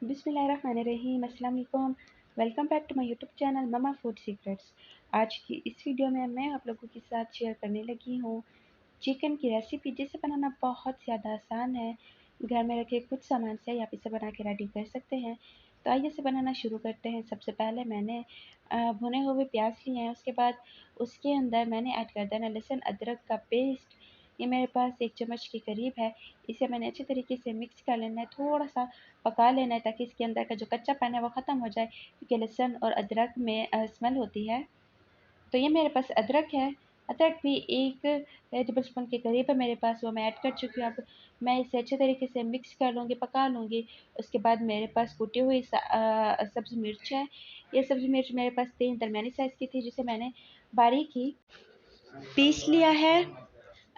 बिस्मिल्लाहिर्रहमानिर्रहीम, अस्सलाम वालेकुम। Welcome back to my YouTube channel mama food secrets. आज की इस वीडियो में मैं आप लोगों के साथ शेयर करने लगी हूँ चिकन की रेसिपी, जिसे बनाना बहुत ज़्यादा आसान है। घर में रखे कुछ सामान से आप इसे बना के रेडी कर सकते हैं। तो आइए इसे बनाना शुरू करते हैं। सबसे पहले मैंने भुने हुए प्याज लिए हैं। उसके बाद उसके अंदर मैंने ऐड कर देना लहसुन अदरक का पेस्ट। ये मेरे पास 1 चम्मच के करीब है। इसे मैंने अच्छे तरीके से मिक्स कर लेना है, थोड़ा सा पका लेना है ताकि इसके अंदर का जो कच्चापन है वो ख़त्म हो जाए, क्योंकि लहसुन और अदरक में स्मेल होती है। तो ये मेरे पास अदरक है। अदरक भी 1 टेबल स्पून के करीब है मेरे पास, वो मैं ऐड कर चुकी हूँ। अब मैं इसे अच्छे तरीके से मिक्स कर लूँगी, पका लूँगी। उसके बाद मेरे पास कुटी हुई सब्ज़ मिर्च है। ये सब्ज़ी मिर्च मेरे पास 3 दरमियानी साइज़ की थी, जिसे मैंने बारीक ही पीस लिया है।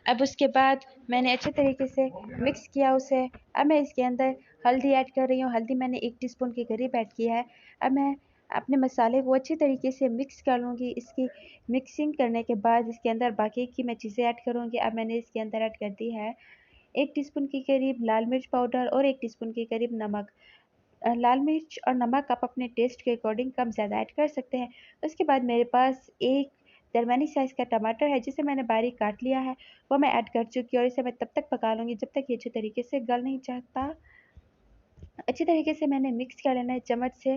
अब उसके बाद मैंने अच्छे तरीके से मिक्स किया उसे। अब मैं इसके अंदर हल्दी ऐड कर रही हूँ। हल्दी मैंने 1 टीस्पून के करीब ऐड किया है। अब मैं अपने मसाले को अच्छी तरीके से मिक्स कर लूँगी। इसकी मिक्सिंग करने के बाद इसके अंदर बाकी की मैं चीज़ें ऐड करूँगी। अब मैंने इसके अंदर ऐड कर दी है 1 टीस्पून के करीब लाल मिर्च पाउडर और 1 टीस्पून के करीब नमक। लाल मिर्च और नमक आप अपने टेस्ट के अकॉर्डिंग कम ज़्यादा ऐड कर सकते हैं। उसके बाद मेरे पास एक दरमियानी साइज़ का टमाटर है, जिसे मैंने बारीक काट लिया है, वो मैं ऐड कर चुकी हूँ और इसे मैं तब तक पका लूँगी जब तक ये अच्छे तरीके से गल नहीं जाता। अच्छी तरीके से मैंने मिक्स कर लेना है, चम्मच से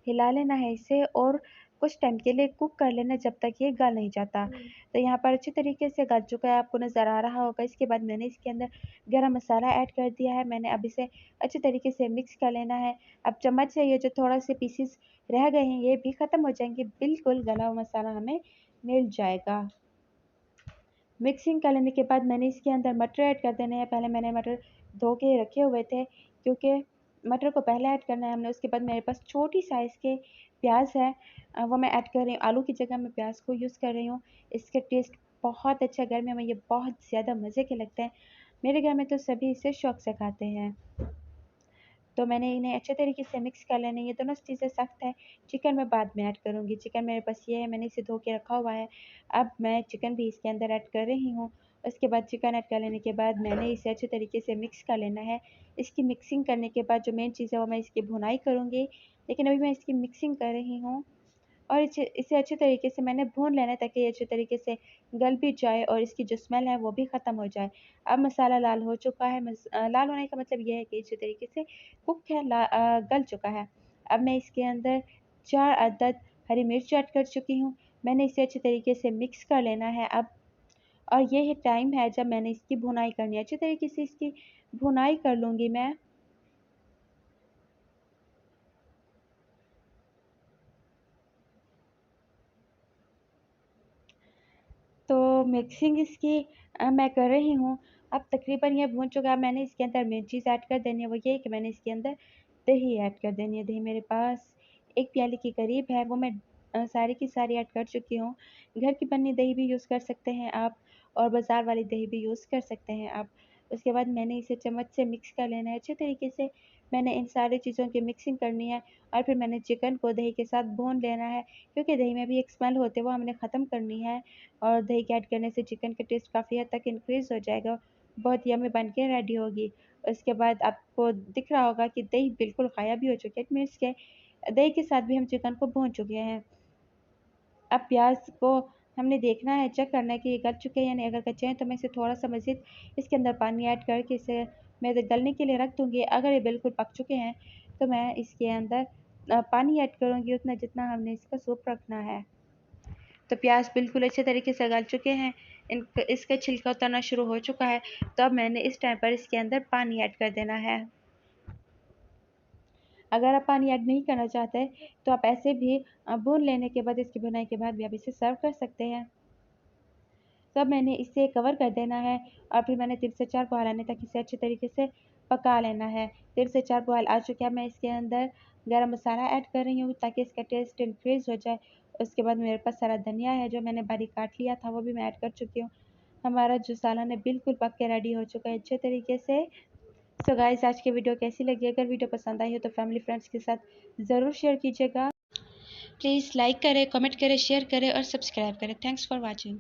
हिला लेना है इसे और कुछ टाइम के लिए कुक कर लेना जब तक ये गल नहीं जाता। तो यहाँ पर अच्छी तरीके से गल चुका है, आपको नज़र आ रहा होगा। इसके बाद मैंने इसके अंदर गरम मसाला ऐड कर दिया है। मैंने अब इसे अच्छी तरीके से मिक्स कर लेना है। अब चम्मच से ये जो थोड़ा से पीसेस रह गए हैं, ये भी ख़त्म हो जाएंगे। बिल्कुल गला हुआ मसाला हमें मिल जाएगा। मिक्सिंग कर लेने के बाद मैंने इसके अंदर मटर ऐड कर देने हैं। पहले मैंने मटर धो के रखे हुए थे, क्योंकि मटर को पहले ऐड करना है हमने। उसके बाद मेरे पास छोटी साइज़ के प्याज है, वो मैं ऐड कर रही हूँ। आलू की जगह मैं प्याज को यूज़ कर रही हूँ। इसके टेस्ट बहुत अच्छा, गर्मियों में ये बहुत ज़्यादा मज़े के लगते हैं। मेरे घर में तो सभी इसे शौक से खाते हैं। तो मैंने इन्हें अच्छे तरीके से मिक्स कर लेना है। ये दोनों चीज़ें सख्त है, चिकन मैं बाद में ऐड करूँगी। चिकन मेरे पास ये है, मैंने इसे धो के रखा हुआ है। अब मैं चिकन भी इसके अंदर ऐड कर रही हूँ। उसके बाद चिकन ऐड कर लेने के बाद मैंने इसे अच्छे तरीके से मिक्स कर लेना है। इसकी मिक्सिंग करने के बाद जो मेन चीज़ है वो मैं इसकी भुनाई करूँगी, लेकिन अभी मैं इसकी मिक्सिंग कर रही हूँ। और इसे अच्छे तरीके से मैंने भून लेना है ताकि ये अच्छे तरीके से गल भी जाए और इसकी जो स्मेल है वो भी ख़त्म हो जाए। अब मसाला लाल हो चुका है। लाल होने का मतलब ये है कि अच्छे तरीके से कुक है, गल चुका है। अब मैं इसके अंदर 4 अदद हरी मिर्च ऐड कर चुकी हूँ। मैंने इसे अच्छे तरीके से मिक्स कर लेना है अब। और ये है टाइम है जब मैंने इसकी भुनाई करनी है। अच्छे तरीके से इसकी भुनाई कर लूँगी मैं। तो मिक्सिंग इसकी मैं कर रही हूँ। अब तकरीबन ये भून चुका है। मैंने इसके अंदर मेन चीज़ ऐड कर देनी है, वो ये है कि मैंने इसके अंदर दही ऐड कर देनी है। दही मेरे पास 1 प्याली के करीब है, वो मैं सारी की सारी ऐड कर चुकी हूँ। घर की बनी दही भी यूज़ कर सकते हैं आप, और बाज़ार वाली दही भी यूज़ कर सकते हैं आप। उसके बाद मैंने इसे चम्मच से मिक्स कर लेना है अच्छे तरीके से। मैंने इन सारी चीज़ों की मिक्सिंग करनी है और फिर मैंने चिकन को दही के साथ भून लेना है, क्योंकि दही में भी एक स्मेल होती है, वो हमने ख़त्म करनी है। और दही के ऐड करने से चिकन का टेस्ट काफ़ी हद तक इंक्रीज़ हो जाएगा, बहुत यम्मी बन के रेडी होगी। उसके बाद आपको दिख रहा होगा कि दही बिल्कुल गायब भी हो चुकी है। इट मीन्स के दही के साथ भी हम चिकन को भून चुके हैं। अब प्याज को हमने देखना है, चेक करना है कि ये गल चुके हैं या नहीं। अगर कच्चे हैं तो मैं इसे थोड़ा-सा मज़ीद इसके अंदर पानी ऐड करके इसे मैं गलने के लिए रख दूँगी। अगर ये बिल्कुल पक चुके हैं तो मैं इसके अंदर पानी ऐड करूँगी उतना जितना हमने इसका सूप रखना है। तो प्याज बिल्कुल अच्छे तरीके से गल चुके हैं, इसका छिलका उतरना शुरू हो चुका है। तो अब मैंने इस टाइम पर इसके अंदर पानी ऐड कर देना है। अगर आप पानी ऐड नहीं करना चाहते तो आप ऐसे भी भून लेने के बाद, इसकी भुनाई के बाद भी आप इसे सर्व कर सकते हैं। तो अब मैंने इसे कवर कर देना है और फिर मैंने 3 से 4 बॉयल आने तक इसे अच्छे तरीके से पका लेना है। 3 से 4 बॉयल आ चुके हैं। मैं इसके अंदर गरम मसाला ऐड कर रही हूँ ताकि इसका टेस्ट इंक्रीज़ हो जाए। उसके बाद मेरे पास सारा धनिया है जो मैंने बारीक काट लिया था, वो भी मैं ऐड कर चुकी हूँ। हमारा जो सालन है बिल्कुल पक के रेडी हो चुका है अच्छे तरीके से। सो गाइस, आज की वीडियो कैसी लगी? अगर वीडियो पसंद आई हो तो फैमिली फ्रेंड्स के साथ ज़रूर शेयर कीजिएगा। प्लीज़ लाइक करें, कमेंट करें, शेयर करें और सब्सक्राइब करें। Thanks for watching.